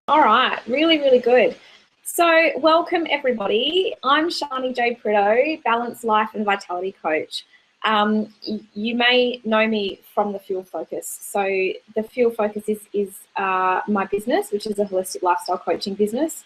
All right, really, really good. So welcome everybody. I'm Shani J. Prideaux, Balanced Life and Vitality Coach. You may know me from the Fuel Focus. So the Fuel Focus is my business, which is a holistic lifestyle coaching business.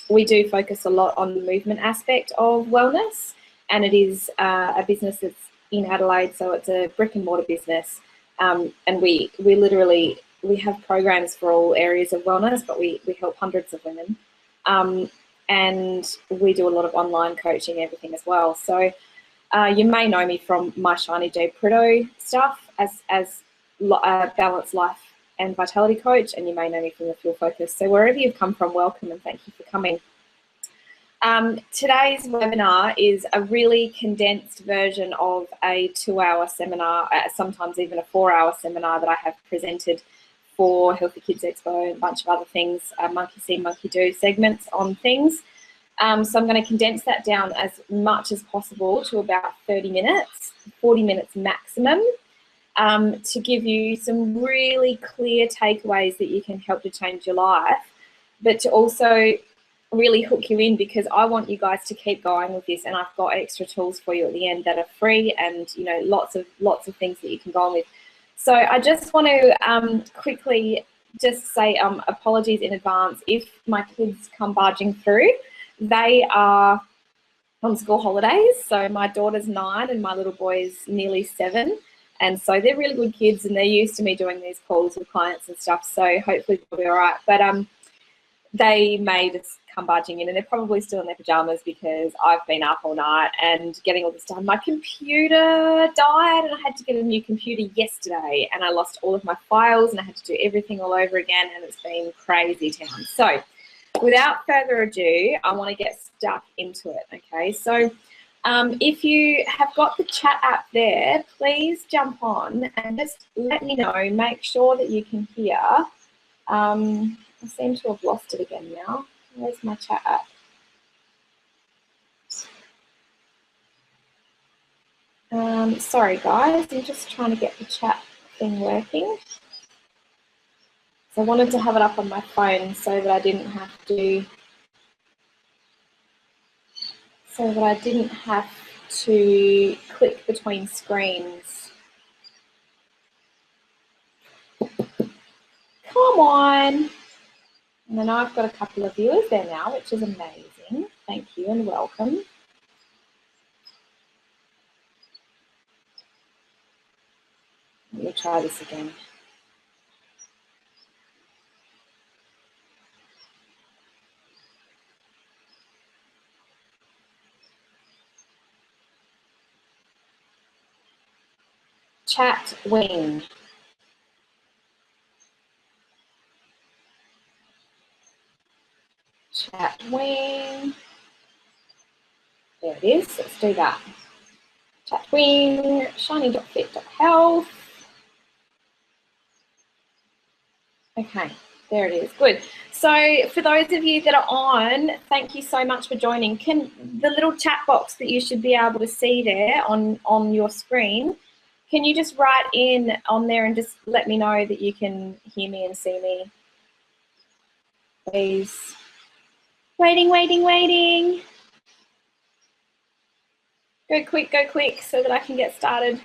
We do focus a lot on the movement aspect of wellness, and it is a business that's in Adelaide, so it's a brick and mortar business. And we literally have programs for all areas of wellness, but we help hundreds of women. And we do a lot of online coaching, everything as well. So you may know me from my Shani J. Prideaux stuff as a balanced life and vitality coach, and you may know me from the Fuel Focus. So wherever you've come from, welcome and thank you for coming. Today's webinar is a really condensed version of a 2-hour seminar, sometimes even a 4-hour seminar that I have presented for Healthy Kids Expo and a bunch of other things, Monkey See, Monkey Do segments on things. So I'm going to condense that down as much as possible to about 30 minutes, 40 minutes maximum, to give you some really clear takeaways that you can help to change your life, but to also really hook you in, because I want you guys to keep going with this, and I've got extra tools for you at the end that are free, and lots of things that you can go on with. So I just want to quickly just say apologies in advance if my kids come barging through. They are on school holidays, so my daughter's 9 and my little boy's nearly 7, and so they're really good kids and they're used to me doing these calls with clients and stuff, so hopefully they'll be all right. But they may just come barging in, and they're probably still in their pajamas because I've been up all night and getting all this done. My computer died and I had to get a new computer yesterday, and I lost all of my files and I had to do everything all over again, and it's been crazy town. So without further ado, I want to get stuck into it, okay? So if you have got the chat app there, please jump on and just let me know, make sure that you can hear. I seem to have lost it again now. Where's my chat app? Sorry guys, I'm just trying to get the chat thing working. So I wanted to have it up on my phone so that I didn't have to click between screens. Come on. And I know I've got a couple of viewers there now, which is amazing. Thank you and welcome. Let me try this again. Chat wing. Chat wing. There it is. Let's do that. Chat wing, shiny.fit.health. Okay, there it is. Good. So for those of you that are on, thank you so much for joining. Can the little chat box that you should be able to see there on your screen, can you just write in on there and just let me know that you can hear me and see me? Please. Waiting, waiting, waiting. Go quick so that I can get started.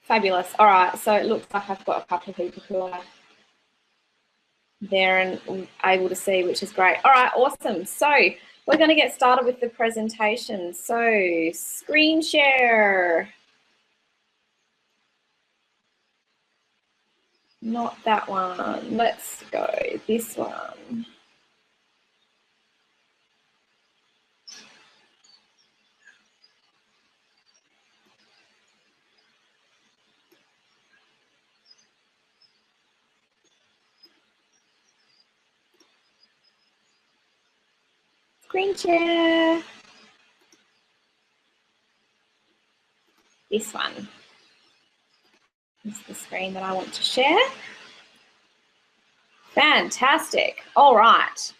Fabulous. All right, so it looks like I've got a couple of people who are there and able to see, which is great. All right, awesome. So we're going to get started with the presentation. So screen share. Not that one. Let's go this one. Screen share. This one is the screen that I want to share. Fantastic. All right.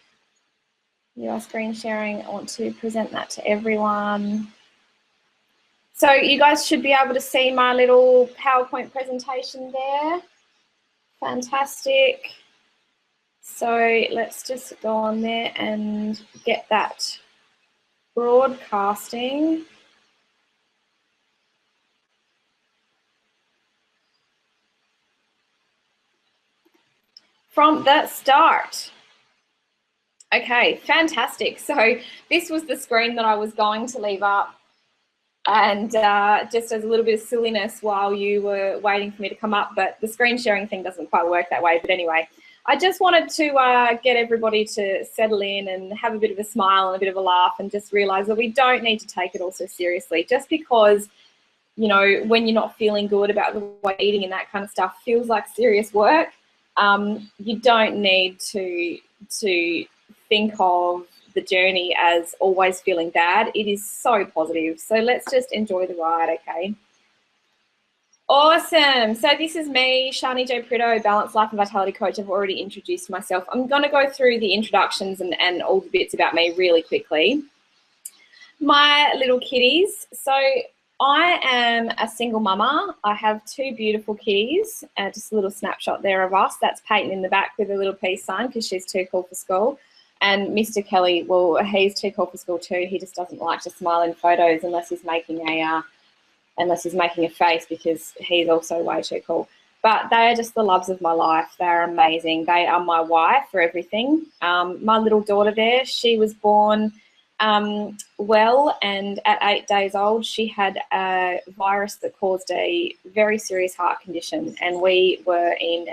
You are screen sharing. I want to present that to everyone. So you guys should be able to see my little PowerPoint presentation there. Fantastic. So let's just go on there and get that broadcasting. From the start. Okay, fantastic. So this was the screen that I was going to leave up. And just as a little bit of silliness while you were waiting for me to come up, but the screen sharing thing doesn't quite work that way. But anyway, I just wanted to get everybody to settle in and have a bit of a smile and a bit of a laugh and just realize that we don't need to take it all so seriously. Just because, you know, when you're not feeling good about the way eating and that kind of stuff feels like serious work, you don't need to think of the journey as always feeling bad. It is so positive. So let's just enjoy the ride, okay? Awesome. So this is me, Shani J. Pritto, Balanced Life and Vitality Coach. I've already introduced myself. I'm going to go through the introductions and all the bits about me really quickly. My little kitties. So I am a single mama. I have 2 beautiful kitties. Just a little snapshot there of us. That's Peyton in the back with a little peace sign because she's too cool for school. And Mr. Kelly, well, he's too cool for school too. He just doesn't like to smile in photos unless he's making a face, because he's also way too cool. But they are just the loves of my life. They're amazing. They are my wife for everything. My little daughter there, she was born well, and at 8 days old, she had a virus that caused a very serious heart condition. And we were in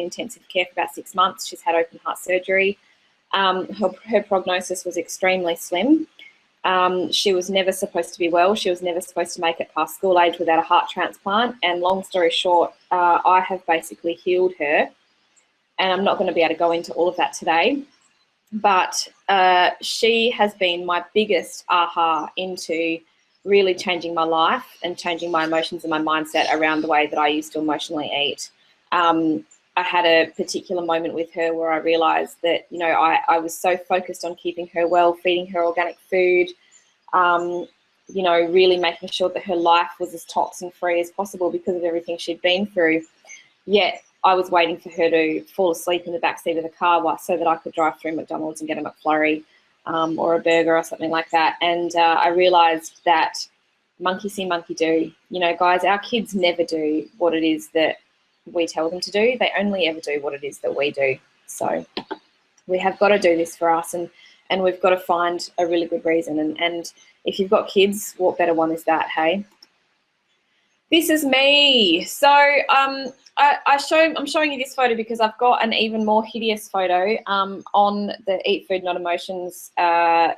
intensive care for about 6 months. She's had open heart surgery. Her prognosis was extremely slim. She was never supposed to be well. She was never supposed to make it past school age without a heart transplant. And long story short, I have basically healed her. And I'm not going to be able to go into all of that today. But she has been my biggest aha into really changing my life and changing my emotions and my mindset around the way that I used to emotionally eat. I had a particular moment with her where I realized that, you know, I was so focused on keeping her well, feeding her organic food, you know, really making sure that her life was as toxin-free as possible because of everything she'd been through. Yet I was waiting for her to fall asleep in the backseat of the car so that I could drive through McDonald's and get a McFlurry or a burger or something like that. And I realized that monkey see, monkey do. You know, guys, our kids never do what it is that we tell them to do. They only ever do what it is that we do. So we have got to do this for us, and we've got to find a really good reason. And if you've got kids, what better one is that, hey? This is me. So I'm showing you this photo because I've got an even more hideous photo on the Eat Food Not Emotions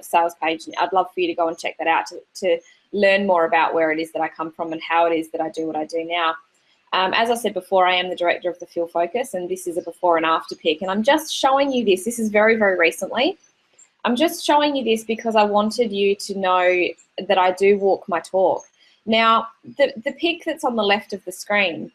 sales page. I'd love for you to go and check that out to learn more about where it is that I come from and how it is that I do what I do now. As I said before, I am the director of the Feel Focus, and this is a before and after pic. And I'm just showing you this. This is very, very recently. I'm just showing you this because I wanted you to know that I do walk my talk. Now, the pic that's on the left of the screen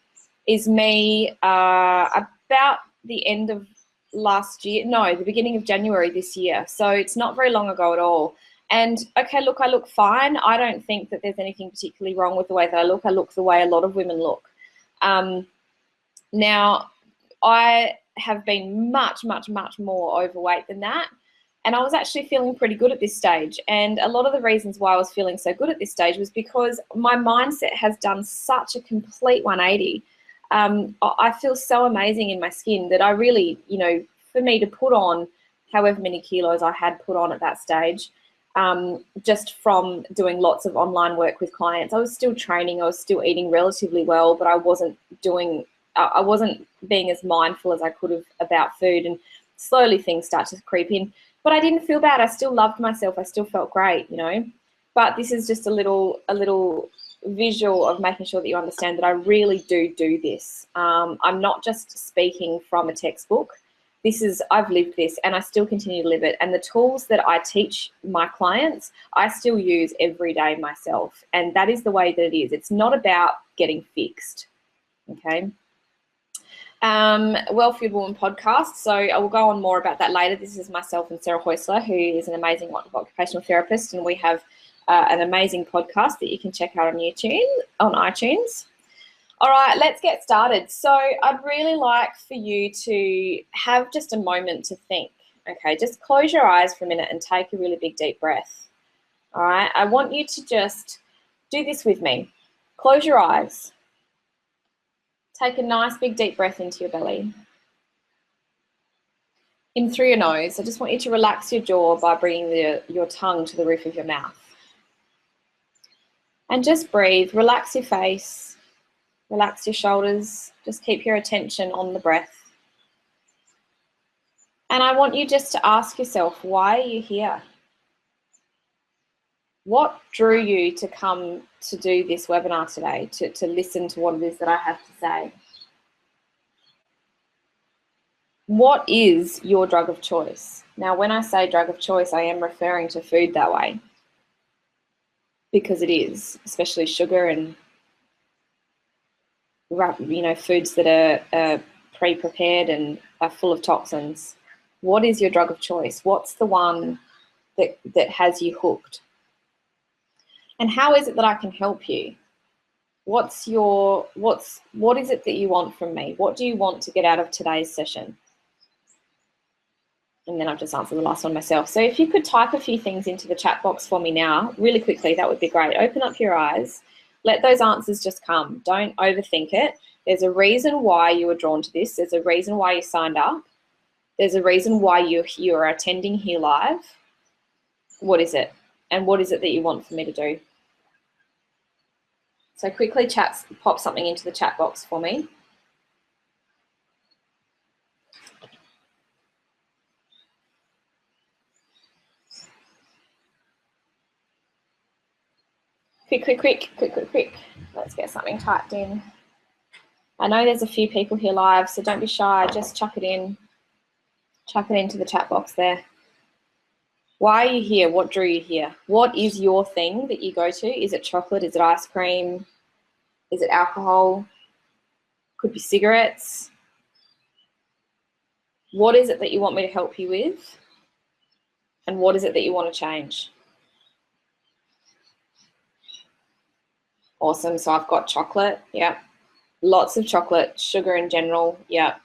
is me about the end of last year. No, the beginning of January this year. So it's not very long ago at all. And, okay, look, I look fine. I don't think that there's anything particularly wrong with the way that I look. I look the way a lot of women look. Now, I have been much, much, much more overweight than that. And I was actually feeling pretty good at this stage. And a lot of the reasons why I was feeling so good at this stage was because my mindset has done such a complete 180. I feel so amazing in my skin that I really, you know, for me to put on however many kilos I had put on at that stage, just from doing lots of online work with clients. I was still training, I was still eating relatively well, but I wasn't being as mindful as I could have about food, and slowly things start to creep in. But I didn't feel bad. I still loved myself. I still felt great, you know. But this is just a little visual of making sure that you understand that I really do this. I'm not just speaking from a textbook. I've lived this, and I still continue to live it. And the tools that I teach my clients, I still use every day myself. And that is the way that it is. It's not about getting fixed, okay? Well-Fueled Woman podcast. So I will go on more about that later. This is myself and Sarah Heusler, who is an amazing occupational therapist, and we have an amazing podcast that you can check out on iTunes. All right, let's get started. So I'd really like for you to have just a moment to think. Okay, just close your eyes for a minute and take a really big deep breath. All right, I want you to just do this with me. Close your eyes. Take a nice big deep breath into your belly. In through your nose. I just want you to relax your jaw by bringing your tongue to the roof of your mouth. And just breathe. Relax your face. Relax your shoulders. Just keep your attention on the breath. And I want you just to ask yourself, why are you here? What drew you to come to do this webinar today, to listen to what it is that I have to say? What is your drug of choice? Now, when I say drug of choice, I am referring to food that way, because it is, especially sugar and foods that are pre-prepared and are full of toxins. What is your drug of choice? What's the one that has you hooked? And how is it that I can help you? What is it that you want from me? What do you want to get out of today's session? And then I've just answered the last one myself. So if you could type a few things into the chat box for me now, really quickly, that would be great. Open up your eyes. Let those answers just come. Don't overthink it. There's a reason why you were drawn to this. There's a reason why you signed up. There's a reason why you're attending here live. What is it? And what is it that you want for me to do? So quickly pop something into the chat box for me. Quick. Let's get something typed in. I know there's a few people here live, so don't be shy. Just chuck it in. Chuck it into the chat box there. Why are you here? What drew you here? What is your thing that you go to? Is it chocolate? Is it ice cream? Is it alcohol? Could be cigarettes. What is it that you want me to help you with? And what is it that you want to change? Awesome. So I've got chocolate. Yep. Lots of chocolate, sugar in general. Yep.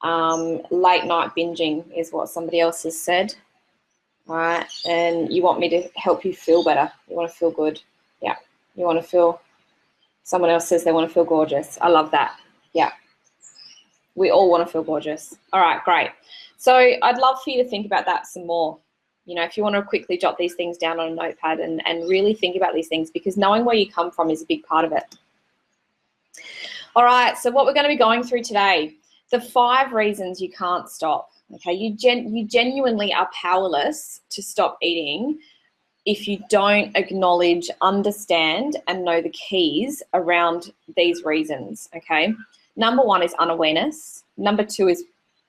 Late night binging is what somebody else has said. All right. And you want me to help you feel better. You want to feel good. Yeah. You want to feel, someone else says they want to feel gorgeous. I love that. Yeah. We all want to feel gorgeous. All right, great. So I'd love for you to think about that some more. You know, if you want to quickly jot these things down on a notepad and really think about these things, because knowing where you come from is a big part of it. All right, so what we're going to be going through today, the 5 reasons you can't stop. Okay, you genuinely are powerless to stop eating if you don't acknowledge, understand, and know the keys around these reasons, okay? Number 1 is unawareness. Number 2 is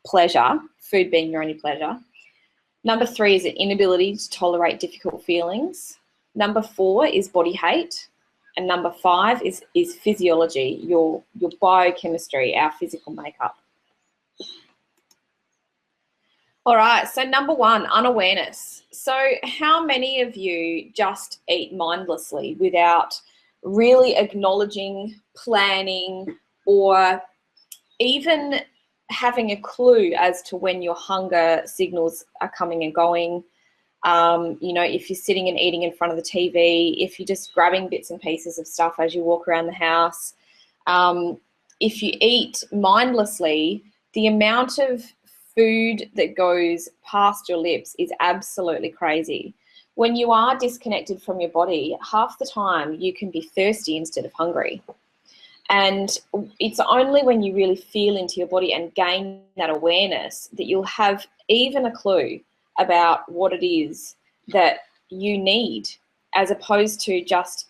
pleasure, food being your only pleasure. Number 3 is an inability to tolerate difficult feelings. Number 4 is body hate. And number 5 is physiology, your biochemistry, our physical makeup. All right, so number 1, unawareness. So how many of you just eat mindlessly without really acknowledging, planning, or even having a clue as to when your hunger signals are coming and going? You know, if you're sitting and eating in front of the TV, if you're just grabbing bits and pieces of stuff as you walk around the house, if you eat mindlessly, the amount of food that goes past your lips is absolutely crazy. When you are disconnected from your body, half the time you can be thirsty instead of hungry. And it's only when you really feel into your body and gain that awareness that you'll have even a clue about what it is that you need, as opposed to just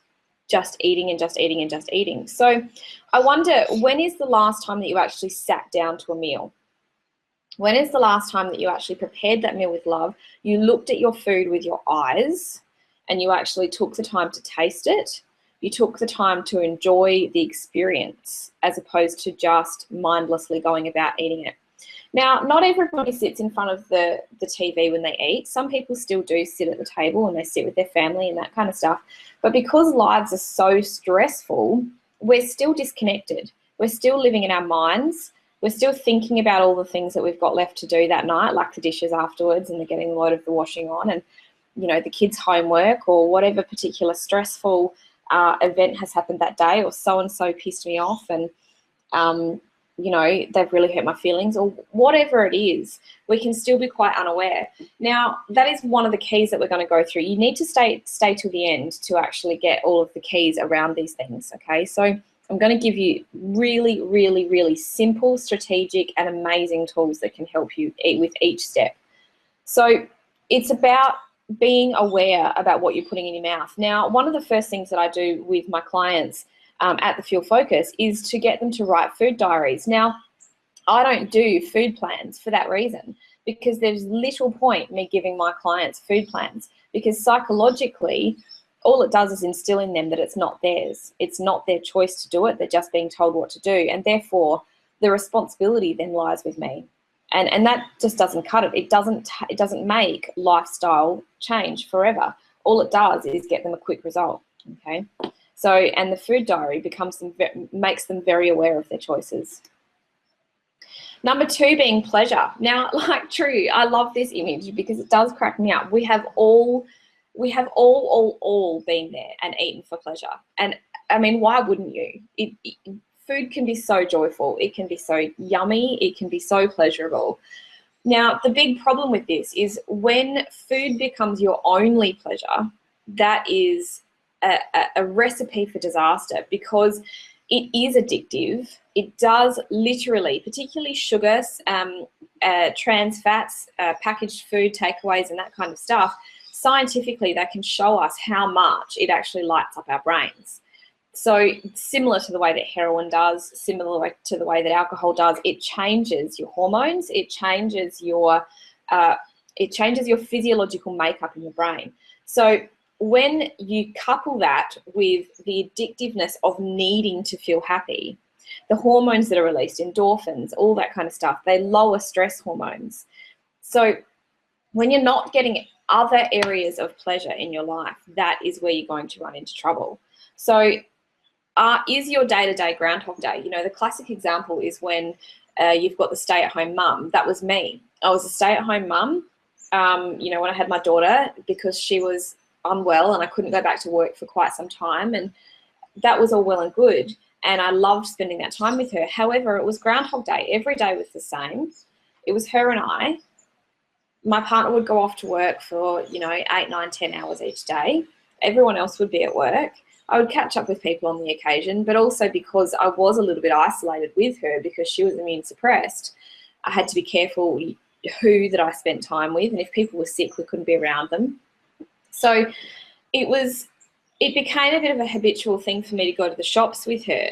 eating and just eating and just eating. So I wonder, when is the last time that you actually sat down to a meal? When is the last time that you actually prepared that meal with love? You looked at your food with your eyes and you actually took the time to taste it. You took the time to enjoy the experience, as opposed to just mindlessly going about eating it. Now, not everybody sits in front of the TV when they eat. Some people still do sit at the table and they sit with their family and that kind of stuff. But because lives are so stressful, we're still disconnected. We're still living in our minds. We're still thinking about all the things that we've got left to do that night, like the dishes afterwards and the getting a load of the washing on and, you know, the kids' homework or whatever particular stressful event has happened that day, or so-and-so pissed me off and, you know, they've really hurt my feelings, or whatever it is, we can still be quite unaware. Now, that is one of the keys that we're going to go through. You need to stay till the end to actually get all of the keys around these things, okay? So I'm going to give you really, really, really simple, strategic, and amazing tools that can help you with each step. So it's about being aware about what you're putting in your mouth. Now, one of the first things that I do with my clients at the Fuel Focus is to get them to write food diaries. Now, I don't do food plans for that reason, because there's little point me giving my clients food plans, because psychologically, all it does is instill in them that it's not theirs. It's not their choice to do it. They're just being told what to do. And therefore, the responsibility then lies with me. And that just doesn't cut it. It doesn't make lifestyle change forever. All it does is get them a quick result, okay? So, and the food diary makes them very aware of their choices. Number 2 being pleasure. Now, like true, I love this image because it does crack me up. We have all been there and eaten for pleasure. And I mean, why wouldn't you? Food can be so joyful. It can be so yummy. It can be so pleasurable. Now, the big problem with this is when food becomes your only pleasure, that is a recipe for disaster, because it is addictive. It does literally, particularly sugars, trans fats, packaged food takeaways and that kind of stuff, scientifically they can show us how much it actually lights up our brains. So similar to the way that heroin does, similar to the way that alcohol does, it changes your hormones, it changes your physiological makeup in your brain. So when you couple that with the addictiveness of needing to feel happy, the hormones that are released, endorphins, all that kind of stuff, they lower stress hormones. So when you're not getting other areas of pleasure in your life, that is where you're going to run into trouble. So is your day-to-day Groundhog Day? You know, the classic example is when you've got the stay-at-home mum. That was me. I was a stay-at-home mum, you know, when I had my daughter, because she was unwell and I couldn't go back to work for quite some time, and that was all well and good, and I loved spending that time with her. However, it was Groundhog Day. Every day was the same. It was her and I. My partner would go off to work for, you know, 8, 9, 10 hours each day. Everyone else would be at work. I would catch up with people on the occasion, but also because I was a little bit isolated with her because she was immune suppressed, I had to be careful who that I spent time with, and if people were sick, we couldn't be around them. So it became a bit of a habitual thing for me to go to the shops with her,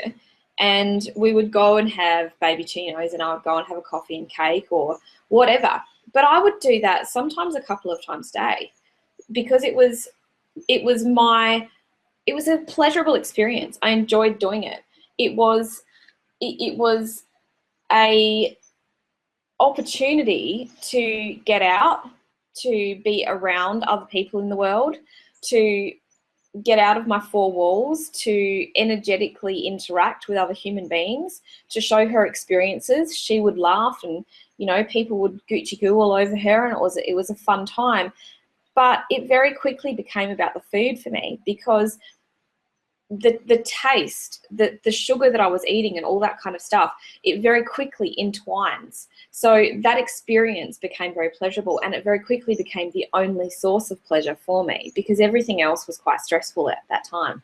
and we would go and have baby chinos, and I would go and have a coffee and cake or whatever. But I would do that sometimes a couple of times a day, because it was a pleasurable experience. I enjoyed doing it. It was a opportunity to get out, to be around other people in the world, to get out of my 4 walls, to energetically interact with other human beings, to show her experiences. She would laugh, and you know, people would Gucci goo all over her, and it was a fun time. But it very quickly became about the food for me, because the taste, the sugar that I was eating and all that kind of stuff, it very quickly entwines. So that experience became very pleasurable, and it very quickly became the only source of pleasure for me, because everything else was quite stressful at that time.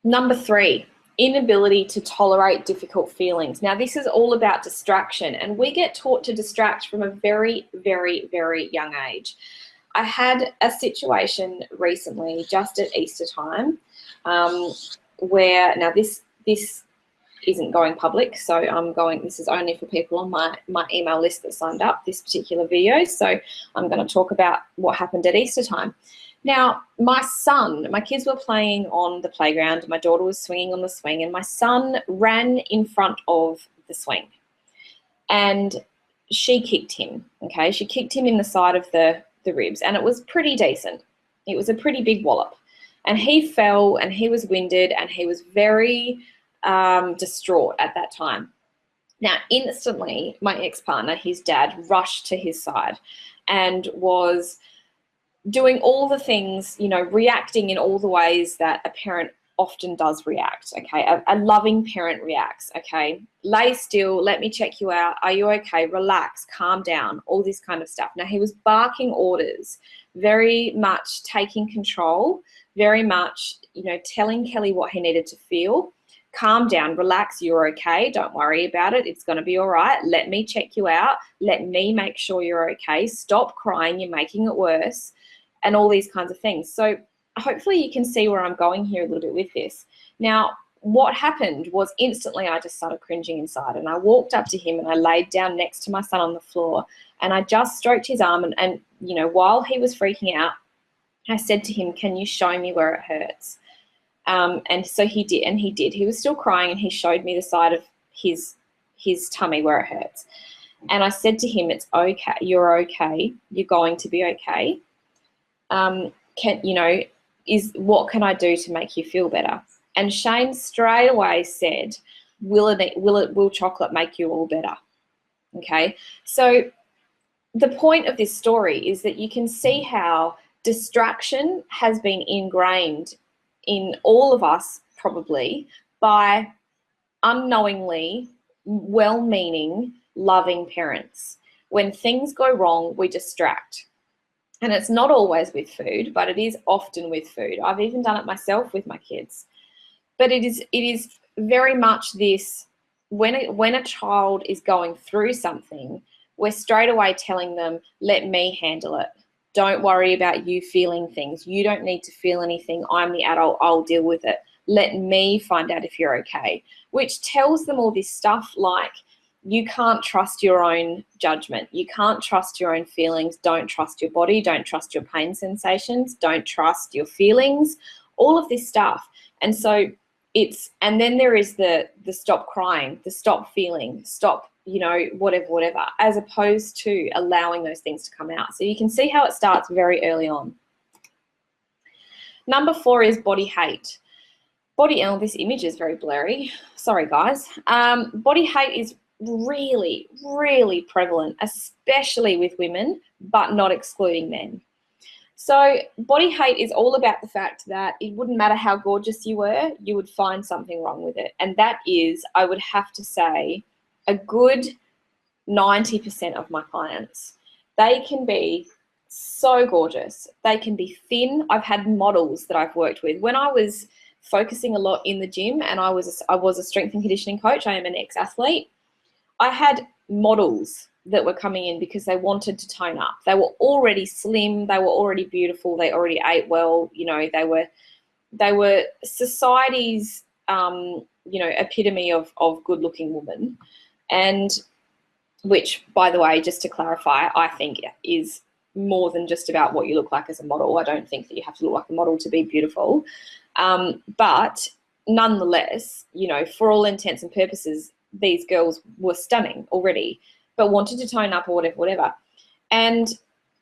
Number 3, inability to tolerate difficult feelings. Now, this is all about distraction, and we get taught to distract from a very, very, very young age. I had a situation recently, just at Easter time, where, now this isn't going public, so this is only for people on my email list that signed up, this particular video. So I'm going to talk about what happened at Easter time. Now, my kids were playing on the playground, my daughter was swinging on the swing, and my son ran in front of the swing. And she kicked him, okay? She kicked him in the side of the ribs, and it was pretty decent. It was a pretty big wallop. And he fell, and he was winded, and he was very distraught at that time. Now, instantly, my ex-partner, his dad, rushed to his side and was doing all the things, you know, reacting in all the ways that a parent often does react, okay? A loving parent reacts, okay? Lay still, let me check you out. Are you okay? Relax, calm down, all this kind of stuff. Now, he was barking orders, very much taking control, very much, you know, telling Kelly what he needed to feel. Calm down, relax, you're okay, don't worry about it, it's going to be all right. Let me check you out. Let me make sure you're okay. Stop crying, you're making it worse, and all these kinds of things. So hopefully you can see where I'm going here a little bit with this. Now, what happened was instantly I just started cringing inside, and I walked up to him and I laid down next to my son on the floor, and I just stroked his arm, and you know, while he was freaking out, I said to him, can you show me where it hurts? And so he did, and he did. He was still crying, and he showed me the side of his tummy where it hurts. And I said to him, it's okay, you're okay, you're going to be okay. What can I do to make you feel better? And Shane straight away said, will chocolate make you all better? Okay, so the point of this story is that you can see how distraction has been ingrained in all of us, probably, by unknowingly well-meaning, loving parents. When things go wrong, we distract. And it's not always with food, but it is often with food. I've even done it myself with my kids. But it is very much this, when a child is going through something, we're straight away telling them, let me handle it. Don't worry about you feeling things. You don't need to feel anything. I'm the adult. I'll deal with it. Let me find out if you're okay. Which tells them all this stuff like, you can't trust your own judgment. You can't trust your own feelings. Don't trust your body. Don't trust your pain sensations. Don't trust your feelings. All of this stuff. And so and then there is the stop crying, the stop feeling, stop, you know, whatever, as opposed to allowing those things to come out. So you can see how it starts very early on. Number 4 is body hate. This image is very blurry. Sorry, guys. Body hate is really, really prevalent, especially with women, but not excluding men. So body hate is all about the fact that it wouldn't matter how gorgeous you were, you would find something wrong with it. And that is, I would have to say, a good 90% of my clients. They can be so gorgeous. They can be thin. I've had models that I've worked with. When I was focusing a lot in the gym, and I was a strength and conditioning coach, I am an ex-athlete, I had models that were coming in because they wanted to tone up. They were already slim, they were already beautiful, they already ate well, you know, they were society's epitome of good-looking woman. And which, by the way, just to clarify, I think is more than just about what you look like as a model. I don't think that you have to look like a model to be beautiful. But nonetheless, you know, for all intents and purposes, these girls were stunning already, but wanted to tone up or whatever. And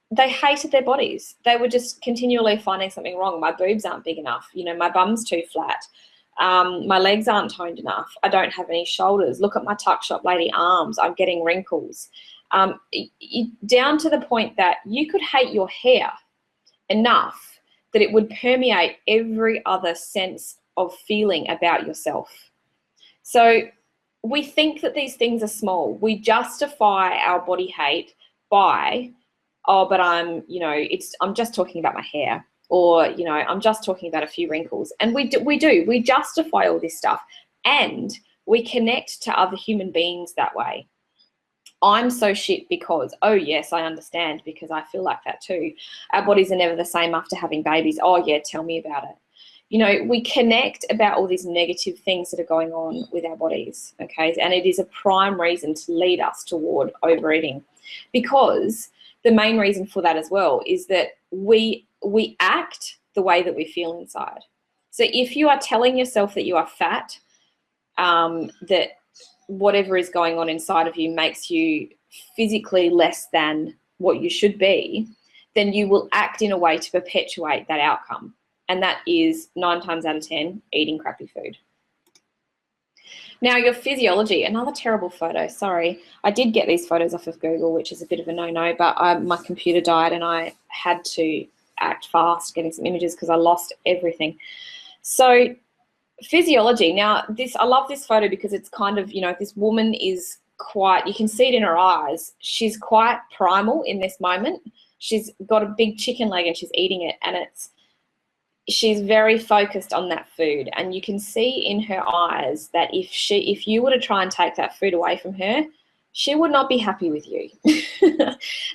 they hated their bodies. They were just continually finding something wrong. My boobs aren't big enough. You know, my bum's too flat. My legs aren't toned enough. I don't have any shoulders. Look at my tuck shop lady arms. I'm getting wrinkles. Down to the point that you could hate your hair enough that it would permeate every other sense of feeling about yourself. So we think that these things are small. We justify our body hate by, oh, but I'm just talking about my hair, or, you know, I'm just talking about a few wrinkles. And we justify all this stuff, and we connect to other human beings that way. I'm so shit because, oh yes, I understand, because I feel like that too. Our bodies are never the same after having babies. Oh yeah, tell me about it. You know, we connect about all these negative things that are going on with our bodies, okay? And it is a prime reason to lead us toward overeating, because the main reason for that as well is that we act the way that we feel inside. So if you are telling yourself that you are fat, that whatever is going on inside of you makes you physically less than what you should be, then you will act in a way to perpetuate that outcome. And that is 9 times out of 10, eating crappy food. Now, your physiology, another terrible photo, sorry. I did get these photos off of Google, which is a bit of a no-no, but my computer died and I had to act fast getting some images because I lost everything. So physiology, now I love this photo because it's kind of, this woman is quite, you can see it in her eyes, she's quite primal in this moment. She's got a big chicken leg and she's eating it, and she's very focused on that food, and you can see in her eyes that if you were to try and take that food away from her, she would not be happy with you.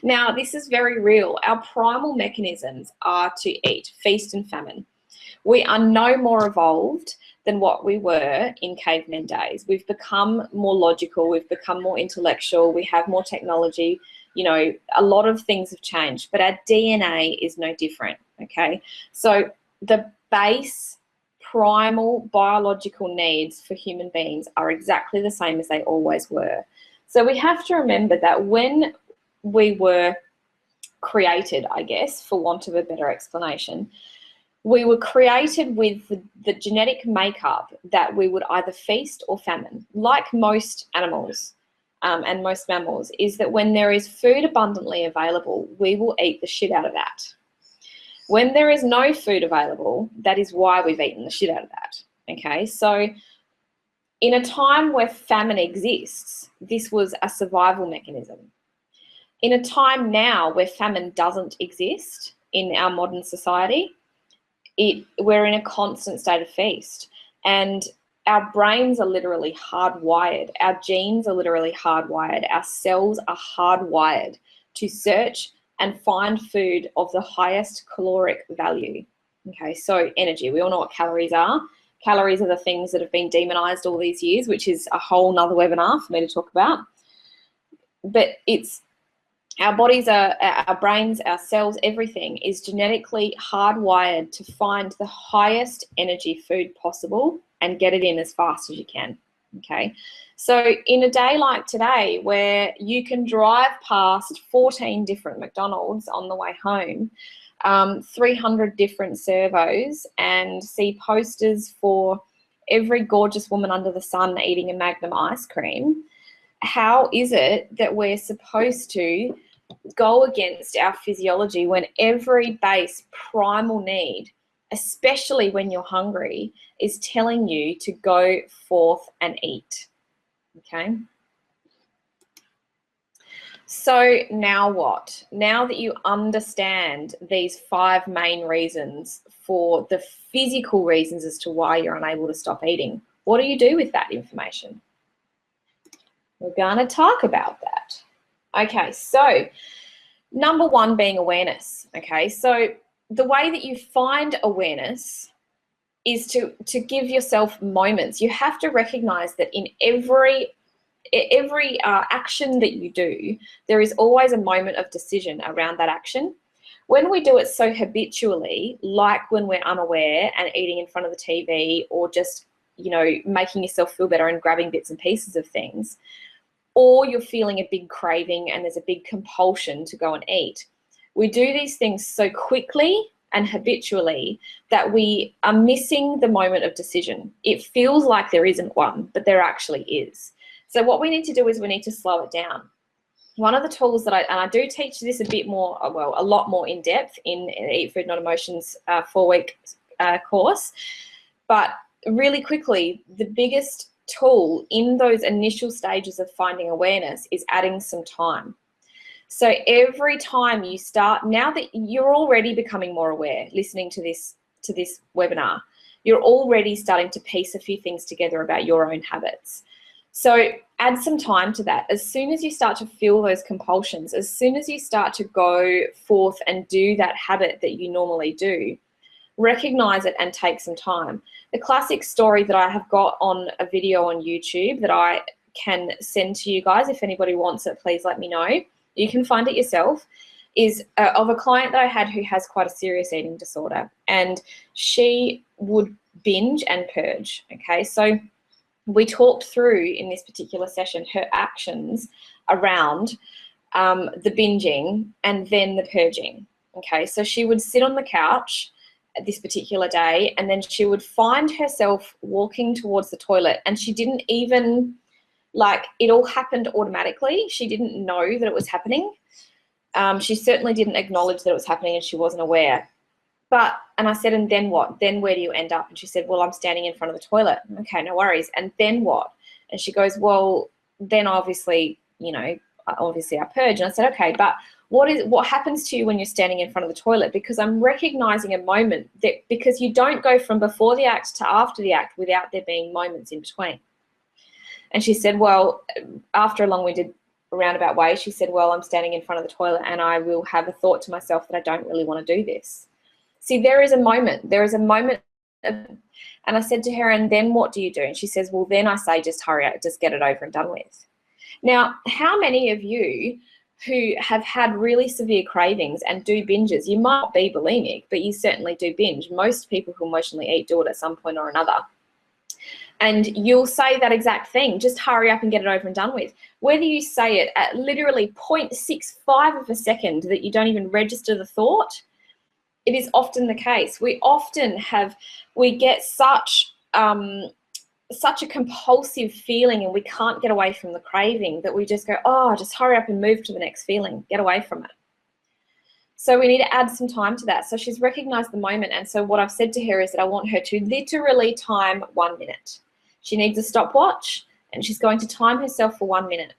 Now, this is very real. Our primal mechanisms are to eat, feast and famine. We are no more evolved than what we were in caveman days. We've become more logical, we've become more intellectual, we have more technology, a lot of things have changed, but our DNA is no different, okay? So the base primal biological needs for human beings are exactly the same as they always were. So we have to remember that when we were created, I guess, for want of a better explanation, we were created with the genetic makeup that we would either feast or famine, like most animals and most mammals, is that when there is food abundantly available, we will eat the shit out of that. When there is no food available, that is why we've eaten the shit out of that, okay? So in a time where famine exists, this was a survival mechanism. In a time now where famine doesn't exist in our modern society, we're in a constant state of feast, and our brains are literally hardwired. Our genes are literally hardwired. Our cells are hardwired to search and find food of the highest caloric value. Okay, so energy. We all know what calories are. Calories are the things that have been demonized all these years, which is a whole nother webinar for me to talk about. But it's our bodies, our brains, our cells, everything is genetically hardwired to find the highest energy food possible and get it in as fast as you can, okay? So in a day like today, where you can drive past 14 different McDonald's on the way home, 300 different servos, and see posters for every gorgeous woman under the sun eating a Magnum ice cream, how is it that we're supposed to go against our physiology when every base primal need, especially when you're hungry, is telling you to go forth and eat, okay? So now what? Now that you understand these 5 main reasons for the physical reasons as to why you're unable to stop eating, what do you do with that information? We're going to talk about that. Okay, so number 1 being awareness, okay? So the way that you find awareness is to give yourself moments. You have to recognize that in every action that you do, there is always a moment of decision around that action. When we do it so habitually, like when we're unaware and eating in front of the TV, or just, making yourself feel better and grabbing bits and pieces of things, or you're feeling a big craving and there's a big compulsion to go and eat. We do these things so quickly and habitually that we are missing the moment of decision. It feels like there isn't one, but there actually is. So what we need to do is we need to slow it down. One of the tools that I do teach this a bit more, well, a lot more in depth in Eat Food Not Emotions 4-week course, but really quickly, the biggest tool in those initial stages of finding awareness is adding some time. So every time you start, now that you're already becoming more aware, listening to this webinar, you're already starting to piece a few things together about your own habits. So add some time to that. As soon as you start to feel those compulsions, as soon as you start to go forth and do that habit that you normally do, recognize it and take some time. The classic story that I have got on a video on YouTube that I can send to you guys, if anybody wants it, please let me know. You can find it yourself, is of a client that I had who has quite a serious eating disorder, and she would binge and purge, okay? So we talked through in this particular session her actions around the binging and then the purging. Okay, so she would sit on the couch this particular day, and then she would find herself walking towards the toilet, and she didn't even, like, it all happened automatically. She didn't know that it was happening. She certainly didn't acknowledge that it was happening, and she wasn't aware. And I said, and then what? Then where do you end up? And she said, well, I'm standing in front of the toilet. Okay, no worries. And then what? And she goes, well, then obviously, I purge. And I said, okay, but what happens to you when you're standing in front of the toilet? Because I'm recognizing a moment that, because you don't go from before the act to after the act without there being moments in between. And she said, well, after a long-winded roundabout way, she said, well, I'm standing in front of the toilet and I will have a thought to myself that I don't really want to do this. See, there is a moment. And I said to her, and then what do you do? And she says, well, then I say, just hurry up, just get it over and done with. Now, how many of you who have had really severe cravings and do binges, you might not be bulimic, but you certainly do binge. Most people who emotionally eat do it at some point or another. And you'll say that exact thing, just hurry up and get it over and done with. Whether you say it at literally 0.65 of a second that you don't even register the thought, it is often the case. We get such a compulsive feeling, and we can't get away from the craving that we just go, oh, just hurry up and move to the next feeling, get away from it. So we need to add some time to that. So she's recognized the moment. And so what I've said to her is that I want her to literally time 1 minute. She needs a stopwatch, and she's going to time herself for 1 minute.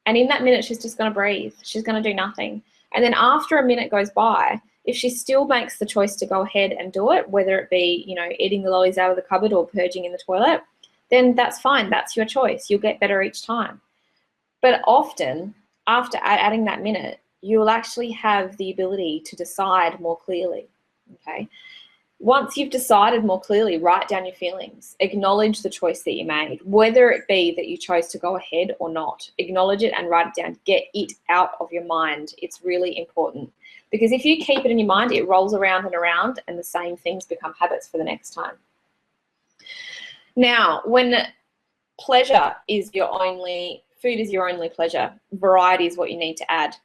And in that minute, she's just going to breathe. She's going to do nothing. And then after a minute goes by, if she still makes the choice to go ahead and do it, whether it be, eating the lollies out of the cupboard or purging in the toilet, then that's fine. That's your choice. You'll get better each time. But often, after adding that minute, you'll actually have the ability to decide more clearly, okay? Once you've decided more clearly, write down your feelings. Acknowledge the choice that you made, whether it be that you chose to go ahead or not. Acknowledge it and write it down. Get it out of your mind. It's really important, because if you keep it in your mind, it rolls around and around, and the same things become habits for the next time. Now, when pleasure is food is your only pleasure, variety is what you need to add.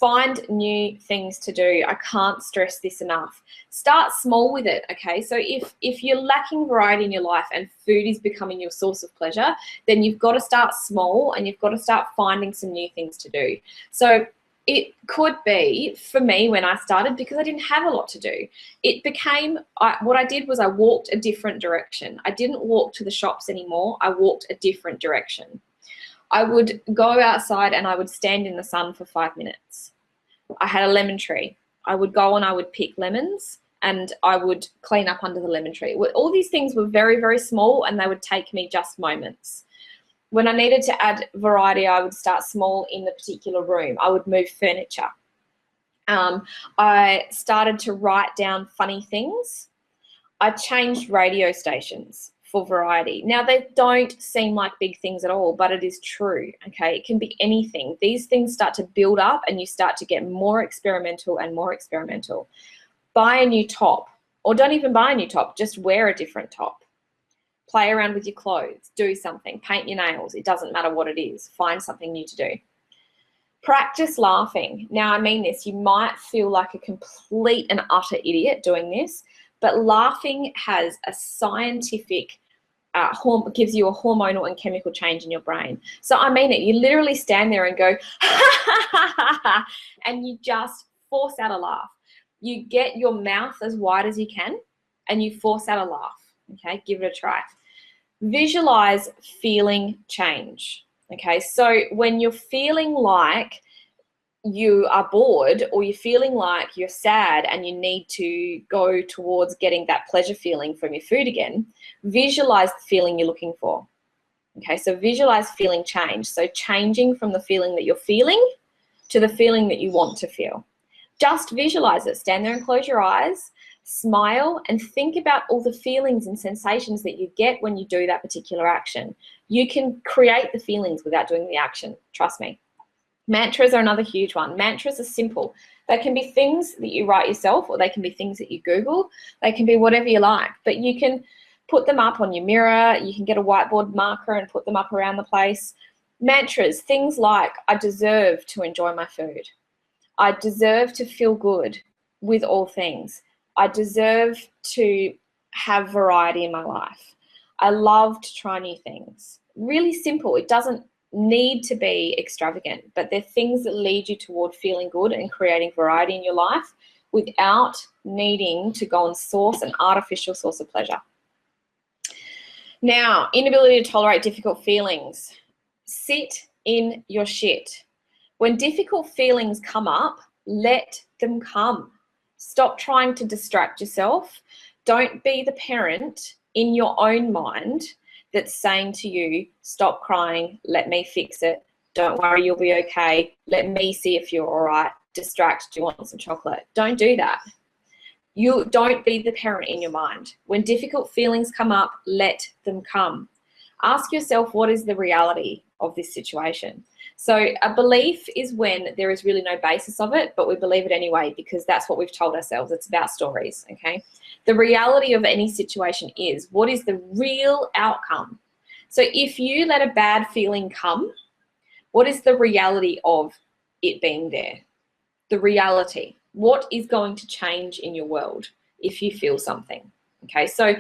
Find new things to do. I can't stress this enough. Start small with it, okay? So if you're lacking variety in your life and food is becoming your source of pleasure, then you've got to start small, and you've got to start finding some new things to do. So it could be, for me, when I started, because I didn't have a lot to do, it became, what I did was I walked a different direction. I didn't walk to the shops anymore. I walked a different direction. I would go outside and I would stand in the sun for 5 minutes. I had a lemon tree. I would go and I would pick lemons, and I would clean up under the lemon tree. All these things were very, very small, and they would take me just moments. When I needed to add variety, I would start small in the particular room. I would move furniture. I started to write down funny things. I changed radio stations for variety. Now, they don't seem like big things at all, but it is true, okay? It can be anything. These things start to build up, and you start to get more experimental and more experimental. Buy a new top, or don't even buy a new top, just wear a different top. Play around with your clothes, do something, paint your nails. It doesn't matter what it is. Find something new to do. Practice laughing. Now, I mean this, you might feel like a complete and utter idiot doing this, but laughing has a scientific, gives you a hormonal and chemical change in your brain. So I mean it. You literally stand there and go, and you just force out a laugh. You get your mouth as wide as you can, and you force out a laugh. Okay, give it a try. Visualize feeling change. Okay, so when you're feeling like you are bored, or you're feeling like you're sad and you need to go towards getting that pleasure feeling from your food again, visualize the feeling you're looking for. Okay, so visualize feeling change. So changing from the feeling that you're feeling to the feeling that you want to feel. Just visualize it. Stand there and close your eyes, smile, and think about all the feelings and sensations that you get when you do that particular action. You can create the feelings without doing the action. Trust me. Mantras are another huge one. Mantras are simple. They can be things that you write yourself, or they can be things that you Google. They can be whatever you like, but you can Put them up on your mirror. You can get a whiteboard marker and put them up around the place. Mantras, things like, I deserve to enjoy my food. I deserve to feel good with all things. I deserve to have variety in my life. I love to try new things. Really simple. It doesn't need to be extravagant, but they're things that lead you toward feeling good and creating variety in your life without needing to go and source an artificial source of pleasure. Now, inability to tolerate difficult feelings. Sit in your shit. When difficult feelings come up, let them come. Stop trying to distract yourself. Don't be the parent in your own mind that's saying to you, stop crying, let me fix it. Don't worry, you'll be okay. Let me see if you're all right. Distract, do you want some chocolate? Don't do that. You don't be the parent in your mind. When difficult feelings come up, let them come. Ask yourself, what is the reality of this situation? So a belief is when there is really no basis of it, but we believe it anyway because that's what we've told ourselves. It's about stories, okay? The reality of any situation is, what is the real outcome? So if you let a bad feeling come, what is the reality of it being there? The reality. What is going to change in your world if you feel something? Okay, so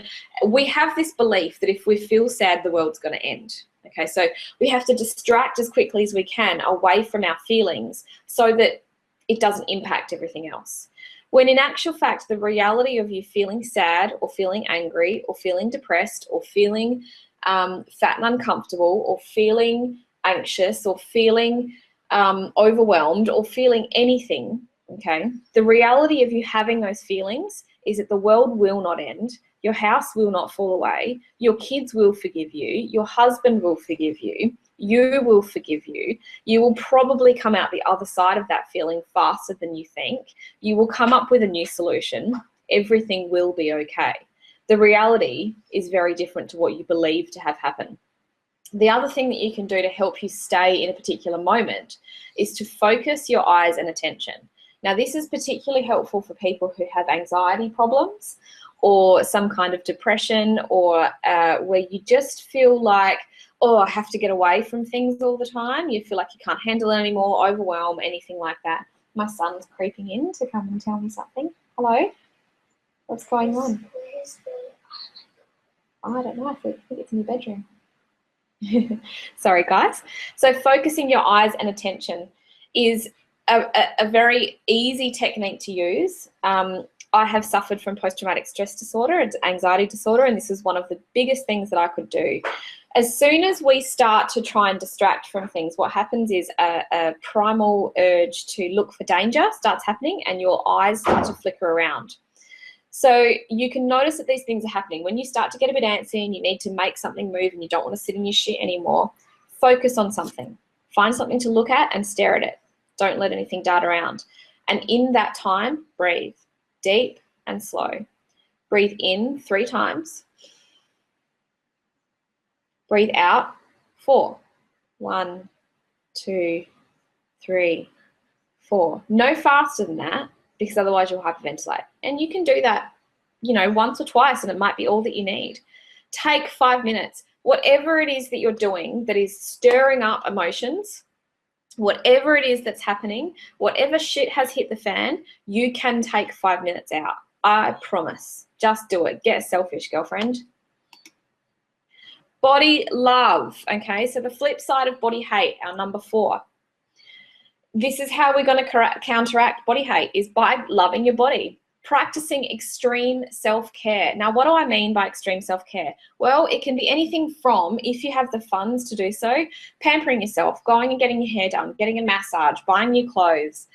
we have this belief that if we feel sad, the world's going to end. Okay, so we have to distract as quickly as we can away from our feelings so that it doesn't impact everything else. When in actual fact, the reality of you feeling sad or feeling angry or feeling depressed or feeling fat and uncomfortable or feeling anxious or feeling overwhelmed or feeling anything, okay, the reality of you having those feelings is that the world will not end, your house will not fall away, your kids will forgive you, your husband will forgive you, you will forgive you, you will probably come out the other side of that feeling faster than you think, you will come up with a new solution, everything will be okay. The reality is very different to what you believe to have happened. The other thing that you can do to help you stay in a particular moment is to focus your eyes and attention. Now, this is particularly helpful for people who have anxiety problems or some kind of depression or where you just feel like, oh, I have to get away from things all the time. You feel like you can't handle it anymore, overwhelm, anything like that. My son's creeping in to come and tell me something. Hello? What's going on? Oh, I don't know. I think it's in your bedroom. Sorry, guys. So focusing your eyes and attention is a very easy technique to use. I have suffered from post-traumatic stress disorder, it's anxiety disorder, and this is one of the biggest things that I could do. As soon as we start to try and distract from things, what happens is a primal urge to look for danger starts happening and your eyes start to flicker around. So you can notice that these things are happening. When you start to get a bit antsy and you need to make something move and you don't want to sit in your shit anymore, focus on something. Find something to look at and stare at it. Don't let anything dart around. And in that time, breathe deep and slow. Breathe in 3 times. Breathe out 4. 1, 2, 3, 4. No faster than that, because otherwise you'll hyperventilate. And you can do that, once or twice, and it might be all that you need. Take 5 minutes. Whatever it is that you're doing that is stirring up emotions, whatever it is that's happening, whatever shit has hit the fan, you can take 5 minutes out. I promise. Just do it. Get selfish, girlfriend. Body love, okay? So the flip side of body hate, our number 4. This is how we're going to counteract body hate, is by loving your body. Practicing extreme self-care. Now, what do I mean by extreme self-care? Well, it can be anything from, if you have the funds to do so, pampering yourself, going and getting your hair done, getting a massage, buying new clothes.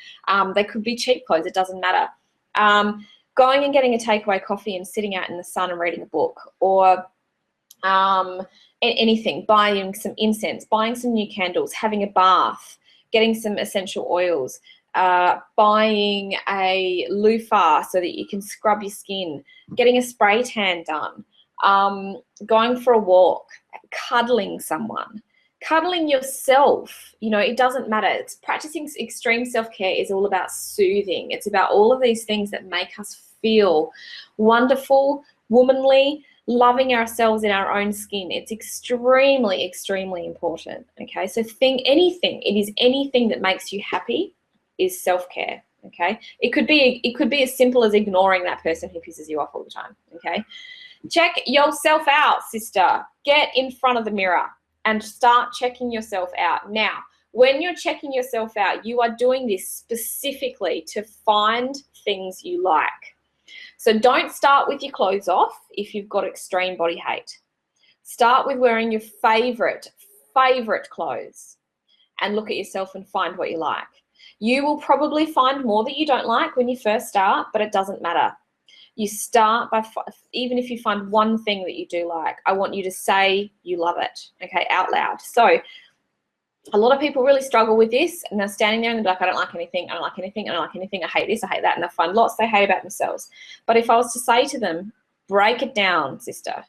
They could be cheap clothes, it doesn't matter. Going and getting a takeaway coffee and sitting out in the sun and reading a book, or anything, buying some incense, buying some new candles, having a bath, getting some essential oils, buying a loofah so that you can scrub your skin, getting a spray tan done, going for a walk, cuddling someone, cuddling yourself. It doesn't matter. It's practicing extreme self-care is all about soothing. It's about all of these things that make us feel wonderful, womanly, loving ourselves in our own skin. It's extremely, extremely important, okay? So think anything, it is anything that makes you happy is self-care, okay? It could be as simple as ignoring that person who pisses you off all the time, okay? Check yourself out, sister. Get in front of the mirror and start checking yourself out. Now, when you're checking yourself out, you are doing this specifically to find things you like. So don't start with your clothes off if you've got extreme body hate. Start with wearing your favorite clothes and look at yourself and find what you like. You will probably find more that you don't like when you first start, but it doesn't matter. You start by, even if you find one thing that you do like, I want you to say you love it, okay, out loud. So a lot of people really struggle with this, and they're standing there and they're like, I don't like anything, I don't like anything, I don't like anything, I hate this, I hate that, and they'll find lots they hate about themselves. But if I was to say to them, break it down, sister.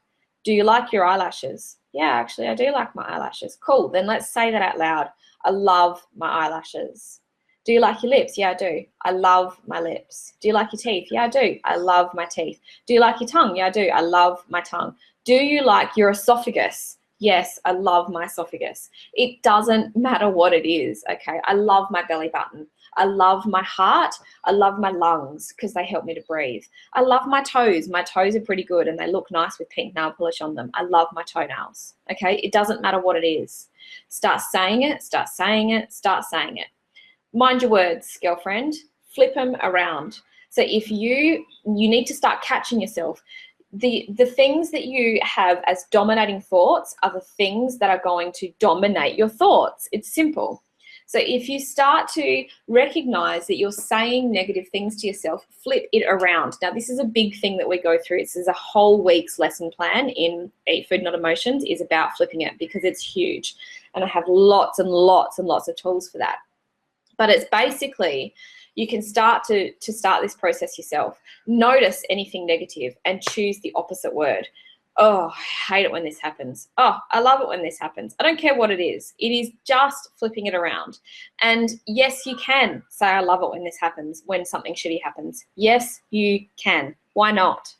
Do you like your eyelashes? Yeah, actually, I do like my eyelashes. Cool, then let's say that out loud. I love my eyelashes. Do you like your lips? Yeah, I do. I love my lips. Do you like your teeth? Yeah, I do. I love my teeth. Do you like your tongue? Yeah, I do. I love my tongue. Do you like your esophagus? Yes, I love my esophagus. It doesn't matter what it is, okay? I love my belly button. I love my heart. I love my lungs because they help me to breathe. I love my toes. My toes are pretty good and they look nice with pink nail polish on them. I love my toenails, okay? It doesn't matter what it is. Start saying it, start saying it, start saying it. Mind your words, girlfriend. Flip them around. So if you need to start catching yourself. The things that you have as dominating thoughts are the things that are going to dominate your thoughts. It's simple. So if you start to recognize that you're saying negative things to yourself, flip it around. Now, this is a big thing that we go through. This is a whole week's lesson plan in Eat Food Not Emotions is about flipping it because it's huge. And I have lots and lots and lots of tools for that. But it's basically, you can start to start this process yourself. Notice anything negative and choose the opposite word. Oh, I hate it when this happens. Oh, I love it when this happens. I don't care what it is. It is just flipping it around. And yes, you can say, I love it when this happens, when something shitty happens. Yes, you can. Why not?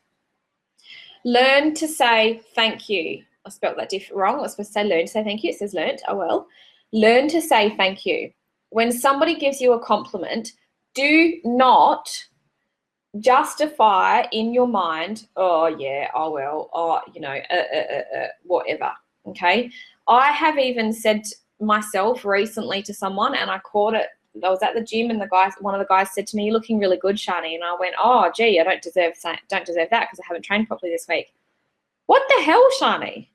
Learn to say thank you. I spelled that wrong. I was supposed to say learn to say thank you. It says learnt. Oh, well. Learn to say thank you. When somebody gives you a compliment, do not justify in your mind, oh yeah, oh well, oh, you know, whatever, okay? I have even said myself recently to someone, and I caught it, I was at the gym and one of the guys said to me, you're looking really good, Shani, and I went, oh gee, I don't deserve that because I haven't trained properly this week. What the hell, Shani?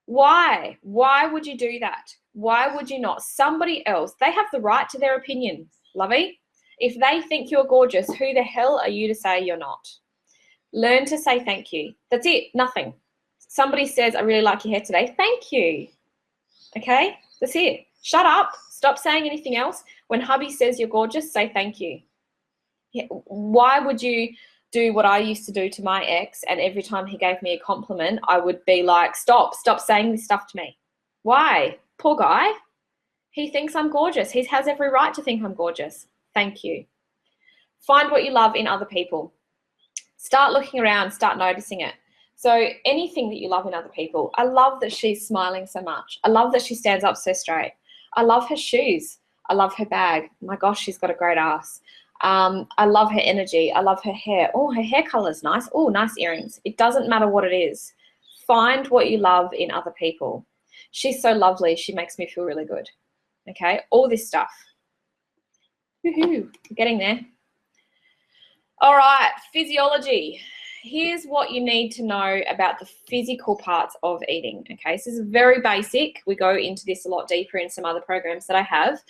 Why would you do that? Why would you not? Somebody else, they have the right to their opinion, lovey. If they think you're gorgeous, who the hell are you to say you're not? Learn to say thank you. That's it, nothing. Somebody says, I really like your hair today. Thank you. Okay, that's it. Shut up. Stop saying anything else. When hubby says you're gorgeous, say thank you. Yeah, why would you do what I used to do to my ex, and every time he gave me a compliment, I would be like, stop saying this stuff to me. Why? Poor guy. He thinks I'm gorgeous. He has every right to think I'm gorgeous. Thank you. Find what you love in other people. Start looking around, start noticing it. So anything that you love in other people. I love that she's smiling so much. I love that she stands up so straight. I love her shoes. I love her bag. My gosh, she's got a great ass. I love her energy. I love her hair. Oh, her hair color is nice. Oh, nice earrings. It doesn't matter what it is. Find what you love in other people. She's so lovely. She makes me feel really good. Okay, all this stuff. Woohoo, getting there. All right, physiology. Here's what you need to know about the physical parts of eating. Okay, so this is very basic. We go into this a lot deeper in some other programs that I have.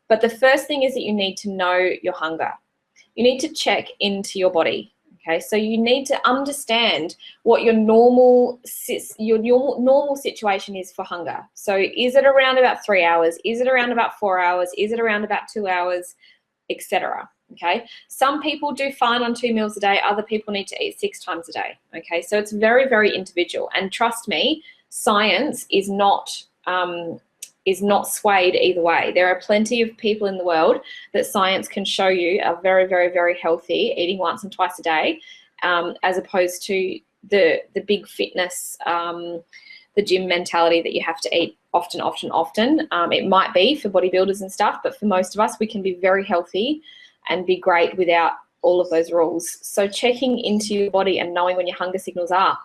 But the first thing is that you need to know your hunger. You need to check into your body. Okay, so you need to understand what your normal situation is for hunger. So is it around about 3 hours? Is it around about 4 hours? Is it around about 2 hours, etc.? Okay, some people do fine on 2 meals a day. Other people need to eat 6 times a day. Okay, so it's very, very individual. And trust me, science is not swayed either way. There are plenty of people in the world that science can show you are very, very, very healthy, eating once and twice a day, as opposed to the big fitness, the gym mentality that you have to eat often. It might be for bodybuilders and stuff, but for most of us, we can be very healthy and be great without all of those rules. So checking into your body and knowing when your hunger signals are.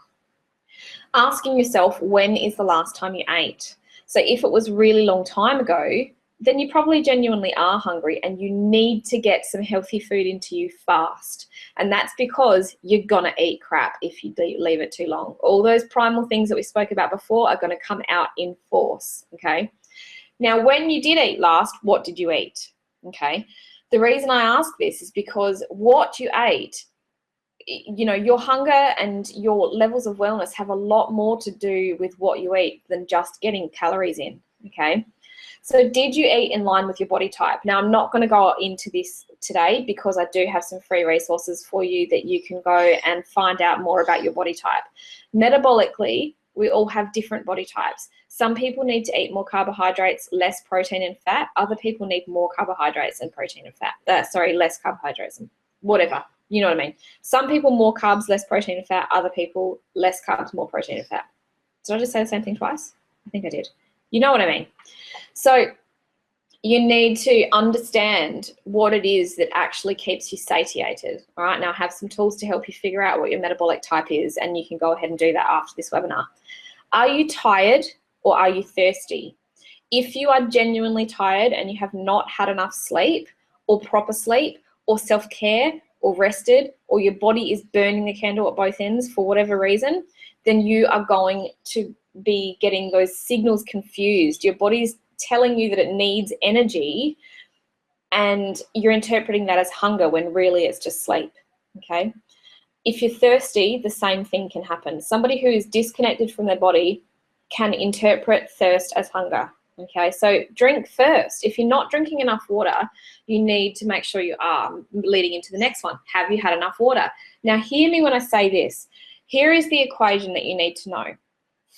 Asking yourself, when is the last time you ate? So if it was a really long time ago, then you probably genuinely are hungry and you need to get some healthy food into you fast. And that's because you're gonna eat crap if you leave it too long. All those primal things that we spoke about before are gonna come out in force, okay? Now, when you did eat last, what did you eat, okay? The reason I ask this is because what you ate, you know, your hunger and your levels of wellness have a lot more to do with what you eat than just getting calories in, okay? So did you eat in line with your body type? Now, I'm not going to go into this today because I do have some free resources for you that you can go and find out more about your body type. Metabolically, we all have different body types. Some people need to eat more carbohydrates, less protein and fat. Other people need more carbohydrates and protein and fat. Less carbohydrates and whatever. You know what I mean? Some people more carbs, less protein and fat. Other people less carbs, more protein and fat. Did I just say the same thing twice? I think I did. You know what I mean? So you need to understand what it is that actually keeps you satiated. All right, now I have some tools to help you figure out what your metabolic type is, and you can go ahead and do that after this webinar. Are you tired or are you thirsty? If you are genuinely tired and you have not had enough sleep or proper sleep or self-care or rested, or your body is burning the candle at both ends for whatever reason, then you are going to be getting those signals confused. Your body's telling you that it needs energy and you're interpreting that as hunger when really it's just sleep, okay? If you're thirsty, the same thing can happen. Somebody who is disconnected from their body can interpret thirst as hunger, okay? So drink first. If you're not drinking enough water, you need to make sure you are. Leading into the next one, have you had enough water? Now hear me when I say this. Here is the equation that you need to know.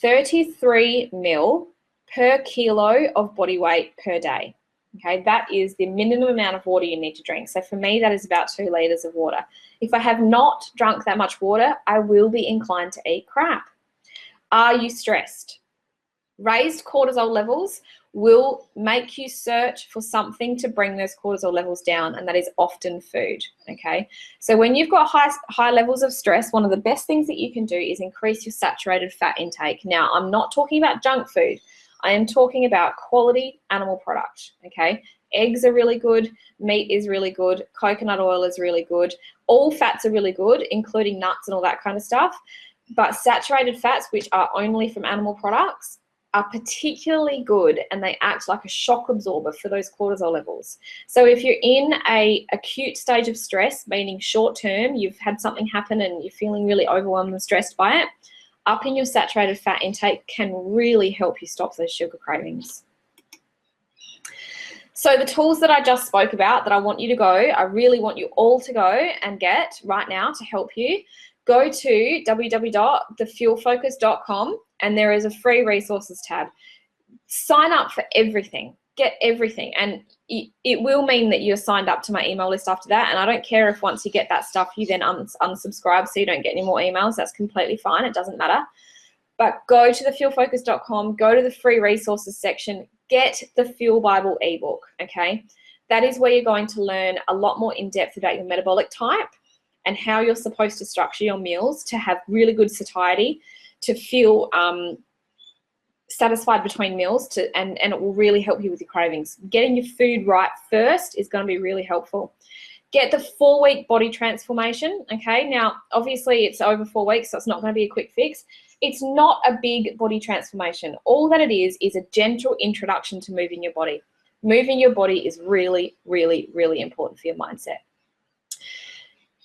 33 ml per kilo of body weight per day. Okay, that is the minimum amount of water you need to drink. So for me, that is about 2 liters of water. If I have not drunk that much water, I will be inclined to eat crap. Are you stressed? Raised cortisol levels will make you search for something to bring those cortisol levels down, and that is often food, okay? So when you've got high levels of stress, one of the best things that you can do is increase your saturated fat intake. Now, I'm not talking about junk food. I am talking about quality animal product, okay? Eggs are really good, meat is really good, coconut oil is really good, all fats are really good, including nuts and all that kind of stuff, but saturated fats, which are only from animal products, are particularly good, and they act like a shock absorber for those cortisol levels. So if you're in an acute stage of stress, meaning short term, you've had something happen and you're feeling really overwhelmed and stressed by it, upping your saturated fat intake can really help you stop those sugar cravings. So the tools that I just spoke about that I want you to go, I really want you all to go and get right now to help you, go to www.thefuelfocus.com and there is a free resources tab. Sign up for everything, get everything, and it will mean that you're signed up to my email list after that, and I don't care if once you get that stuff you then unsubscribe so you don't get any more emails. That's completely fine, it doesn't matter. But go to thefuelfocus.com, go to the free resources section, get the Fuel Bible ebook, okay? That is where you're going to learn a lot more in depth about your metabolic type and how you're supposed to structure your meals to have really good satiety, to feel satisfied between meals, and it will really help you with your cravings. Getting your food right first is going to be really helpful. Get the 4-week body transformation, okay? Now, obviously it's over 4 weeks, so it's not going to be a quick fix. It's not a big body transformation. All that it is a gentle introduction to moving your body. Moving your body is really, really, really important for your mindset.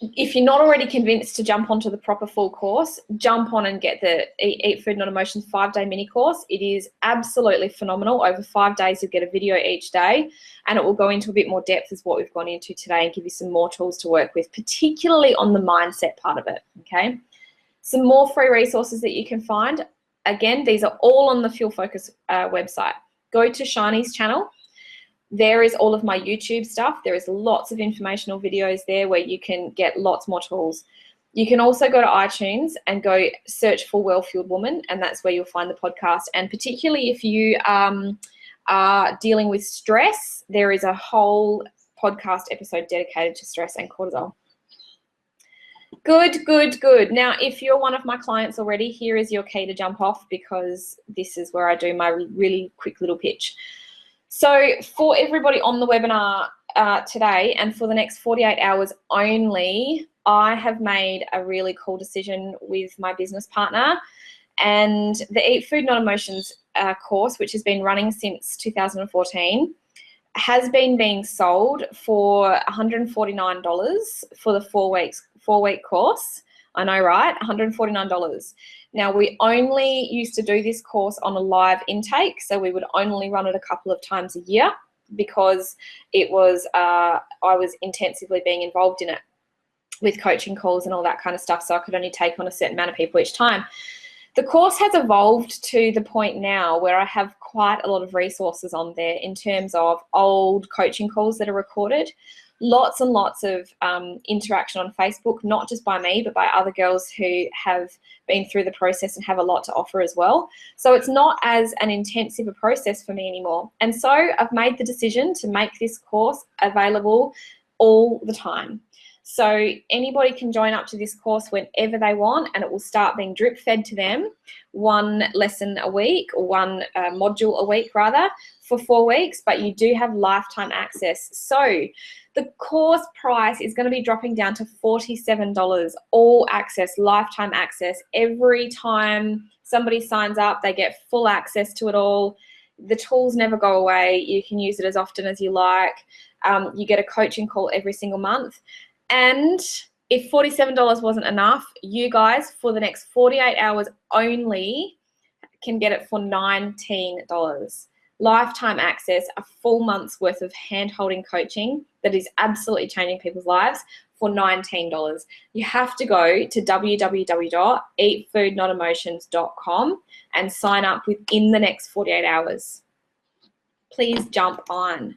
If you're not already convinced to jump onto the proper full course, jump on and get the Eat Food Not Emotions 5-day mini course. It is absolutely phenomenal. Over 5 days, you'll get a video each day, and it will go into a bit more depth as what we've gone into today and give you some more tools to work with, particularly on the mindset part of it, okay? Some more free resources that you can find. Again, these are all on the Fuel Focus website. Go to Shani's channel. There is all of my YouTube stuff. There is lots of informational videos there where you can get lots more tools. You can also go to iTunes and go search for Well Fueled Woman, and that's where you'll find the podcast. And particularly if you are dealing with stress, there is a whole podcast episode dedicated to stress and cortisol. Good, good, good. Now, if you're one of my clients already, here is your key to jump off, because this is where I do my really quick little pitch. So for everybody on the webinar today and for the next 48 hours only, I have made a really cool decision with my business partner, and the Eat Food Not Emotions course, which has been running since 2014, has been being sold for $149 for the 4-week course. I know, right? $149. Now, we only used to do this course on a live intake, so we would only run it a couple of times a year, because it was I was intensively being involved in it with coaching calls and all that kind of stuff, so I could only take on a certain amount of people each time. The course has evolved to the point now where I have quite a lot of resources on there in terms of old coaching calls that are recorded, lots and lots of interaction on Facebook, not just by me, but by other girls who have been through the process and have a lot to offer as well. So it's not as an intensive a process for me anymore. And so I've made the decision to make this course available all the time. So anybody can join up to this course whenever they want, and it will start being drip fed to them, one lesson a week, or one module a week rather, for 4 weeks, but you do have lifetime access. So the course price is going to be dropping down to $47, all access, lifetime access. Every time somebody signs up, they get full access to it all. The tools never go away. You can use it as often as you like. You get a coaching call every single month. And if $47 wasn't enough, you guys, for the next 48 hours only, can get it for $19. Lifetime access, a full month's worth of hand-holding coaching that is absolutely changing people's lives for $19. You have to go to www.eatfoodnotemotions.com and sign up within the next 48 hours. Please jump on.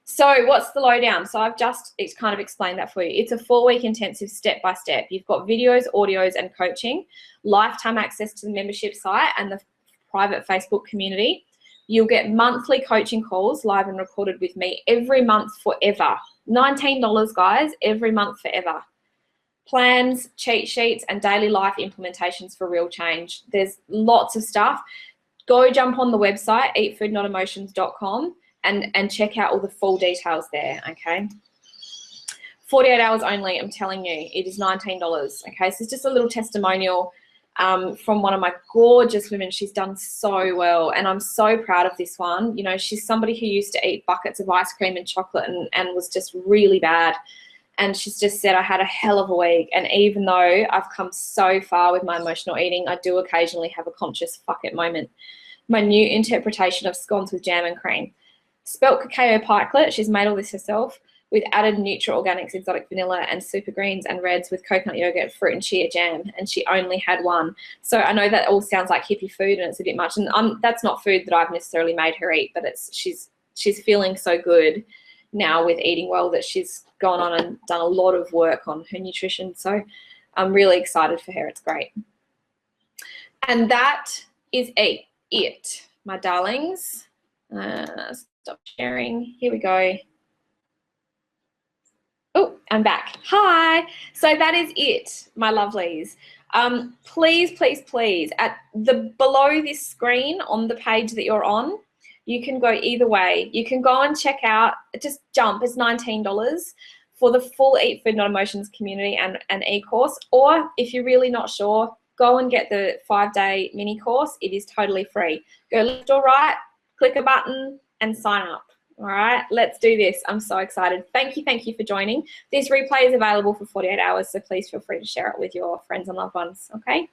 So what's the lowdown? So it's kind of explained that for you. It's a 4-week intensive step-by-step. You've got videos, audios, and coaching, lifetime access to the membership site and the private Facebook community. You'll get monthly coaching calls live and recorded with me every month forever. $19, guys, every month forever. Plans, cheat sheets, and daily life implementations for real change. There's lots of stuff. Go jump on the website, eatfoodnotemotions.com. and check out all the full details there, okay? 48 hours only, I'm telling you, it is $19, okay? So it's just a little testimonial from one of my gorgeous women. She's done so well, and I'm so proud of this one. You know, she's somebody who used to eat buckets of ice cream and chocolate and was just really bad. And she's just said, I had a hell of a week. And even though I've come so far with my emotional eating, I do occasionally have a conscious fuck it moment. My new interpretation of scones with jam and cream. Spelt cacao pikelet, she's made all this herself, with added neutral organics, exotic vanilla, and super greens and reds with coconut yogurt, fruit and chia jam, and she only had one. So I know that all sounds like hippie food and it's a bit much, and that's not food that I've necessarily made her eat, but she's feeling so good now with eating well that she's gone on and done a lot of work on her nutrition. So I'm really excited for her. It's great. And that is it, my darlings. Stop sharing. Here we go. Oh, I'm back. Hi. So that is it, my lovelies. Please, please, please, at the below this screen on the page that you're on, you can go either way. You can go and check out, just jump, it's $19 for the full Eat Food Not Emotions community and e-course. Or if you're really not sure, go and get the 5-day mini course. It is totally free. Go left or right, click a button and sign up. All right, let's do this. I'm so excited. Thank you for joining. This replay is available for 48 hours, so please feel free to share it with your friends and loved ones, okay?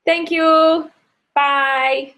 Thank you. Bye.